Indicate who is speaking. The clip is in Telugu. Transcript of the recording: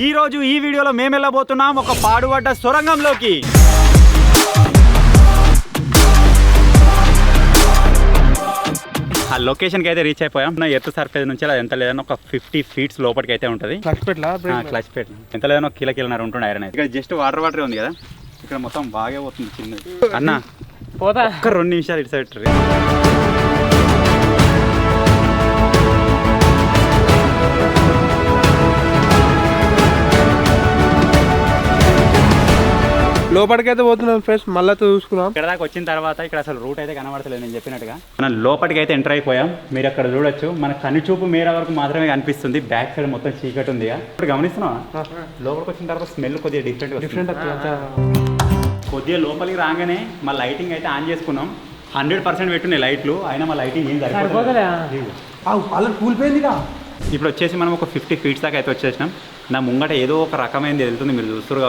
Speaker 1: ఈ రోజు ఈ వీడియోలో మేము వెళ్ళబోతున్నాం ఒక పాడుబడ్డ సొరంగంలోకి. ఆ లొకేషన్కి అయితే రీచ్ అయిపోయాం. నా ఎర్త్ సర్ఫేస్ నుంచి అది ఎంత లేదన్నా ఒక 50 feet లోపలికి అయితే ఉంటుంది. క్లచ్ పెట్ ఎంత లేదన్నా 1 కిలోన్నర ఉంటుంది ఐరన్ అయితే. ఇక్కడ జస్ట్ వాటర్ ఉంది కదా, ఇక్కడ మొత్తం బాగా పోతుంది చిన్నది. అన్న పోతా ఒక్క 2 నిమిషాలు ఇటు సైడ్
Speaker 2: లోపలికైతే పోతున్నాం ఫ్రెండ్స్. మళ్ళీ చూసుకున్నాం.
Speaker 1: ఇక్కడ దాకా వచ్చిన తర్వాత ఇక్కడ అసలు రూట్ అయితే కనబడతలేదు నేను చెప్పినట్టుగా. మనం లోపలికి అయితే ఎంటర్ అయిపోయాం. మీరు అక్కడ చూడొచ్చు, మన కనుచూపు మేర వరకు మాత్రమే కనిపిస్తుంది. బ్యాక్ సైడ్ మొత్తం చీకటి ఉంది. ఇప్పుడు గమనిస్తున్నావా, లోపలికి వచ్చిన తర్వాత స్మెల్ కొద్దిగా డిఫరెంట్ కొద్దిగా లోపలికి రాగానే మా లైటింగ్ అయితే ఆన్ చేసుకున్నాం. 100% పెట్టున్నాయి లైట్లు, అయినా మా లైటింగ్ ఏం సరిపోతుంది. ఇప్పుడు వచ్చేసి మనం ఒక 50 feet దాకా అయితే వచ్చేసినాం. నా ముంగట ఏదో ఒక రకమైనది వెళ్తుంది, మీరు చూస్తున్నారు కావచ్చు.